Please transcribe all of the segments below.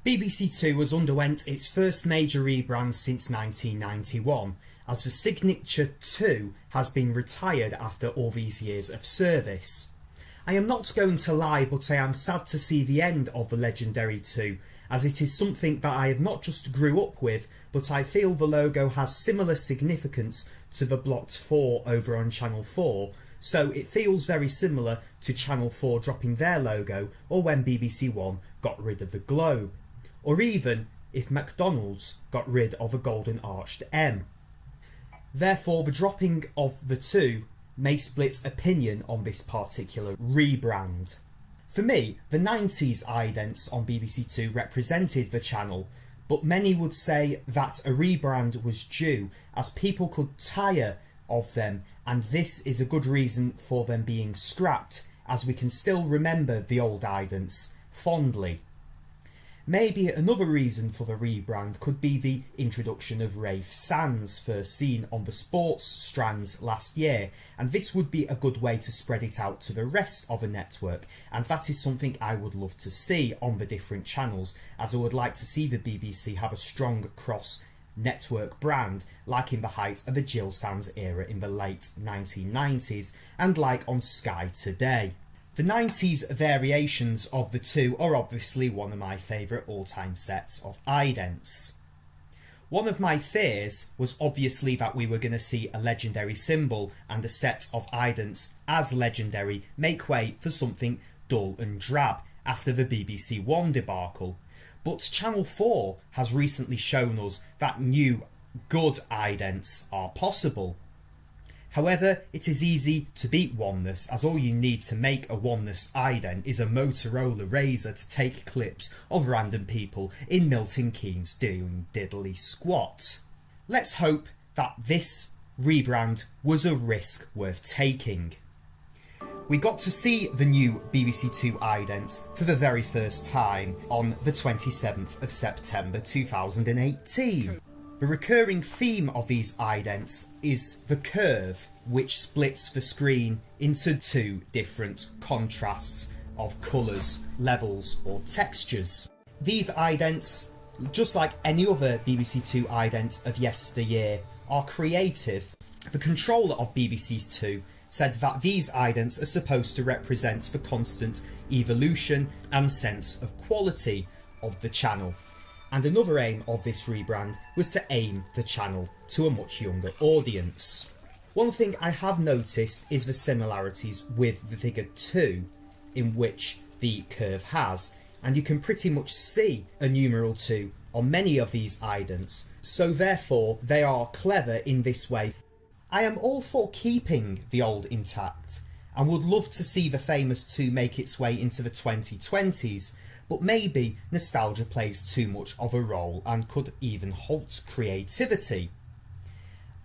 BBC Two has underwent its first major rebrand since 1991, as the Signature 2 has been retired after all these years of service. I am not going to lie, but I am sad to see the end of the legendary 2, as it is something that I have not just grew up with, but I feel the logo has similar significance to the blocked 4 over on Channel 4, so it feels very similar to Channel 4 dropping their logo, or when BBC One got rid of the globe, or even if McDonald's got rid of a golden arched M. Therefore, the dropping of the 2 may split opinion on this particular rebrand. For me, the 90s idents on BBC Two represented the channel, but many would say that a rebrand was due, as people could tire of them, and this is a good reason for them being scrapped, as we can still remember the old idents fondly. Maybe another reason for the rebrand could be the introduction of Rafe Sands, first seen on the sports strands last year, and this would be a good way to spread it out to the rest of the network, and that is something I would love to see on the different channels, as I would like to see the BBC have a strong cross-network brand, like in the height of the Jill Sands era in the late 1990s, and like on Sky today. The 90s variations of the 2 are obviously one of my favourite all-time sets of idents. One of my fears was obviously that we were going to see a legendary symbol and a set of idents as legendary make way for something dull and drab after the BBC One debacle, but Channel 4 has recently shown us that new good idents are possible. However, it is easy to beat Oneness, as all you need to make a Oneness ident is a Motorola Razr to take clips of random people in Milton Keynes doing diddly squat. Let's hope that this rebrand was a risk worth taking. We got to see the new BBC Two idents for the very first time on the 27th of September 2018. The recurring theme of these idents is the curve, which splits the screen into 2 different contrasts of colours, levels or textures. These idents, just like any other BBC Two ident of yesteryear, are creative. The controller of BBC Two said that these idents are supposed to represent the constant evolution and sense of quality of the channel. And another aim of this rebrand was to aim the channel to a much younger audience. One thing I have noticed is the similarities with the figure 2, in which the curve has, and you can pretty much see a numeral 2 on many of these idents, so therefore they are clever in this way. I am all for keeping the old intact, and would love to see the famous 2 make its way into the 2020s, but maybe nostalgia plays too much of a role and could even halt creativity.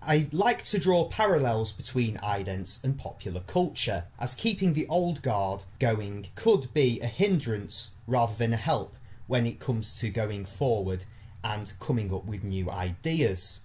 I like to draw parallels between idents and popular culture, as keeping the old guard going could be a hindrance rather than a help when it comes to going forward and coming up with new ideas.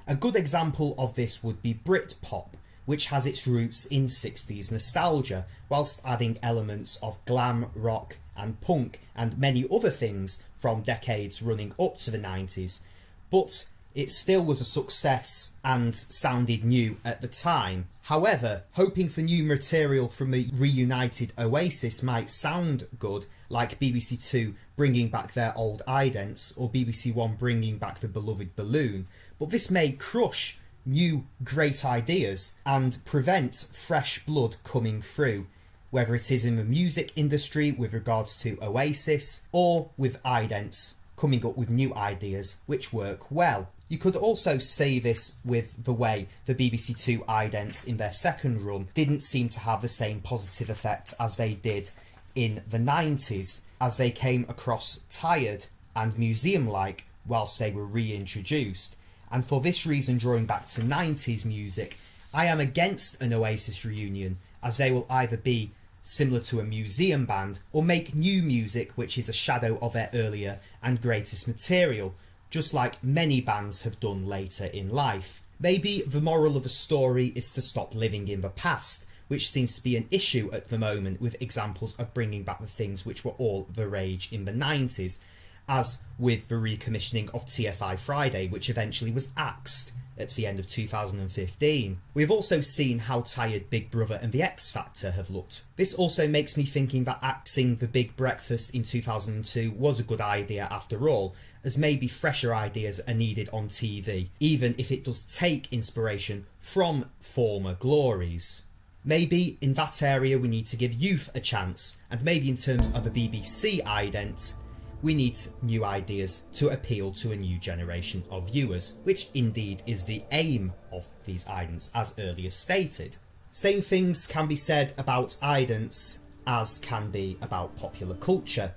A good example of this would be Britpop, which has its roots in 60s nostalgia, whilst adding elements of glam, rock and punk and many other things from decades running up to the 90s, but it still was a success and sounded new at the time. However, hoping for new material from a reunited Oasis might sound good, like BBC Two bringing back their old idents or BBC One bringing back the beloved balloon, but this may crush new great ideas and prevent fresh blood coming through, whether it is in the music industry with regards to Oasis or with idents coming up with new ideas which work well. You could also say this with the way the BBC Two idents in their second run didn't seem to have the same positive effect as they did in the 90s, as they came across tired and museum-like whilst they were reintroduced. And for this reason, drawing back to 90s music, I am against an Oasis reunion, as they will either be similar to a museum band or make new music which is a shadow of their earlier and greatest material, just like many bands have done later in life. Maybe the moral of the story is to stop living in the past, which seems to be an issue at the moment with examples of bringing back the things which were all the rage in the 90s, as with the recommissioning of TFI Friday, which eventually was axed at the end of 2015. We've also seen how tired Big Brother and The X Factor have looked. This also makes me thinking that axing The Big Breakfast in 2002 was a good idea after all, as maybe fresher ideas are needed on TV, even if it does take inspiration from former glories. Maybe in that area we need to give youth a chance, and maybe in terms of a BBC ident, we need new ideas to appeal to a new generation of viewers, which indeed is the aim of these idents, as earlier stated. Same things can be said about idents as can be about popular culture,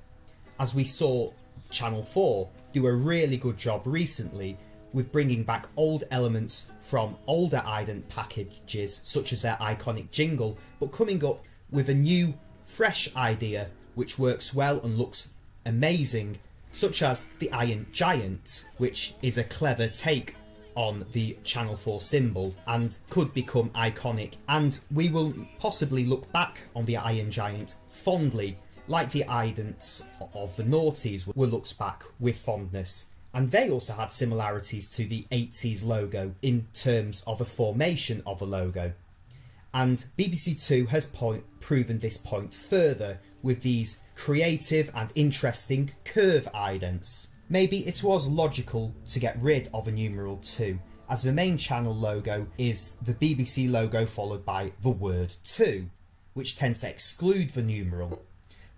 as we saw Channel 4 do a really good job recently with bringing back old elements from older ident packages, such as their iconic jingle, but coming up with a new, fresh idea which works well and looks amazing, such as the Iron Giant, which is a clever take on the Channel 4 symbol and could become iconic, and we will possibly look back on the Iron Giant fondly, like the idents of the noughties were looked back with fondness. And they also had similarities to the 80s logo in terms of a formation of a logo. And BBC Two has proven this point further with these creative and interesting curve idents. Maybe it was logical to get rid of a numeral 2, as the main channel logo is the BBC logo followed by the word 2, which tends to exclude the numeral.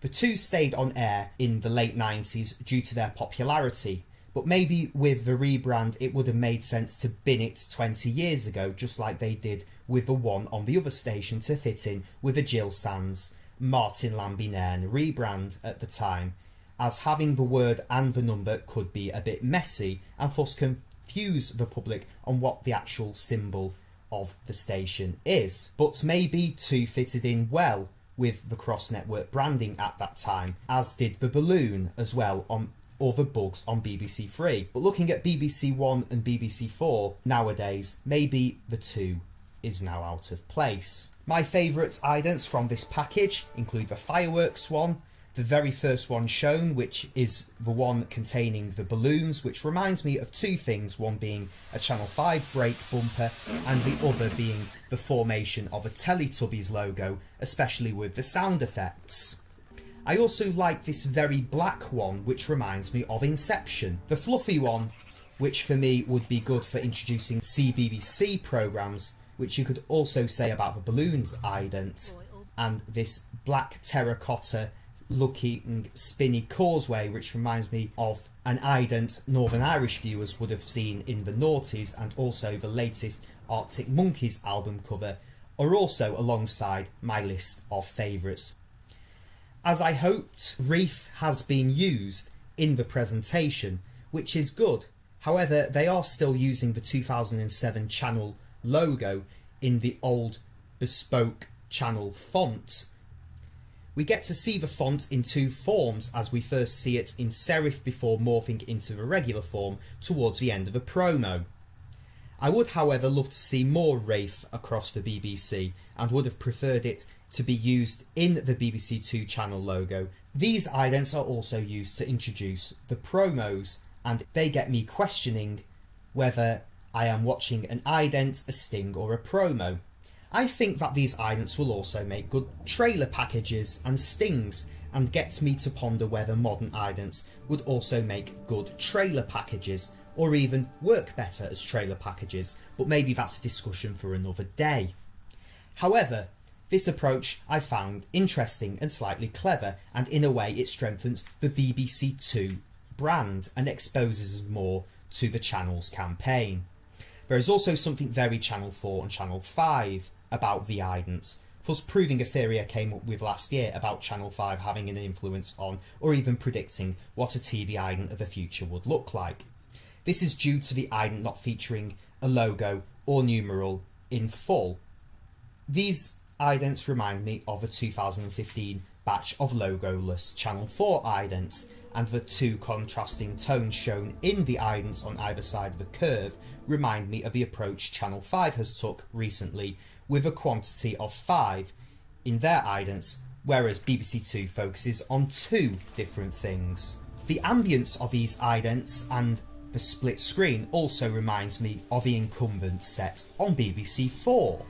The 2 stayed on air in the late 90s due to their popularity, but maybe with the rebrand it would have made sense to bin it 20 years ago, just like they did with the one on the other station to fit in with the Jill Sands Martin Lambie Nairn rebrand at the time, as having the word and the number could be a bit messy and thus confuse the public on what the actual symbol of the station is. But maybe 2 fitted in well with the cross-network branding at that time, as did the balloon as well on other bugs on BBC Three. But looking at BBC One and BBC Four nowadays, maybe the 2 is now out of place. My favourite idents from this package include the fireworks one, the very first one shown, which is the one containing the balloons, which reminds me of 2 things, one being a Channel 5 brake bumper and the other being the formation of a Teletubbies logo, especially with the sound effects. I also like this very black one, which reminds me of Inception. The fluffy one, which for me would be good for introducing CBBC programmes, which you could also say about the balloons ident, and this black terracotta looking spinny causeway, which reminds me of an ident Northern Irish viewers would have seen in the noughties, and also the latest Arctic Monkeys album cover are also alongside my list of favourites. As I hoped, Reef has been used in the presentation, which is good. However, they are still using the 2007 channel logo in the old bespoke channel font. We get to see the font in 2 forms, as we first see it in serif before morphing into the regular form towards the end of a promo. I would however love to see more Wraith across the BBC, and would have preferred it to be used in the BBC Two channel logo. These idents are also used to introduce the promos, and they get me questioning whether I am watching an ident, a sting or a promo. I think that these idents will also make good trailer packages and stings, and gets me to ponder whether modern idents would also make good trailer packages, or even work better as trailer packages, but maybe that's a discussion for another day. However, this approach I found interesting and slightly clever, and in a way it strengthens the BBC Two brand and exposes us more to the channel's campaign. There is also something very Channel 4 and Channel 5 about the idents, thus proving a theory I came up with last year about Channel 5 having an influence on, or even predicting, what a TV ident of the future would look like. This is due to the ident not featuring a logo or numeral in full. These idents remind me of a 2015 batch of logoless Channel 4 idents, and the 2 contrasting tones shown in the idents on either side of the curve remind me of the approach Channel 5 has took recently with a quantity of 5 in their idents, whereas BBC Two focuses on 2 different things. The ambience of these idents and the split screen also reminds me of the incumbent set on BBC 4.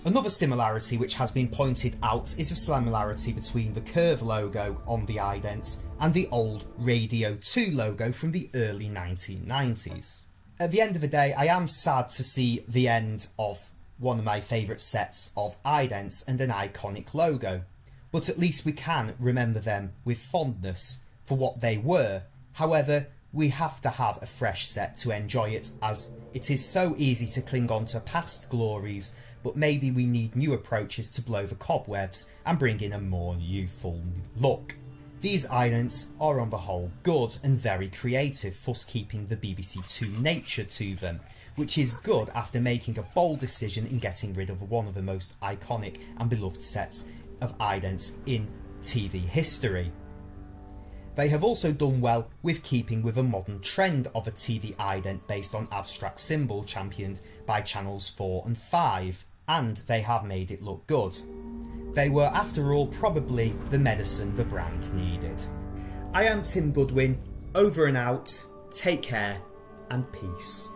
Another similarity which has been pointed out is the similarity between the curve logo on the idents and the old Radio 2 logo from the early 1990s. At the end of the day, I am sad to see the end of one of my favourite sets of idents and an iconic logo, but at least we can remember them with fondness for what they were. However, we have to have a fresh set to enjoy it, as it is so easy to cling on to past glories, but maybe we need new approaches to blow the cobwebs and bring in a more youthful look. These idents are on the whole good and very creative, thus keeping the BBC 2 nature to them, which is good after making a bold decision in getting rid of one of the most iconic and beloved sets of idents in TV history. They have also done well with keeping with a modern trend of a TV ident based on abstract symbol championed by channels 4 and 5, and they have made it look good. They were, after all, probably the medicine the brand needed. I am Tim Goodwin, over and out, take care and peace.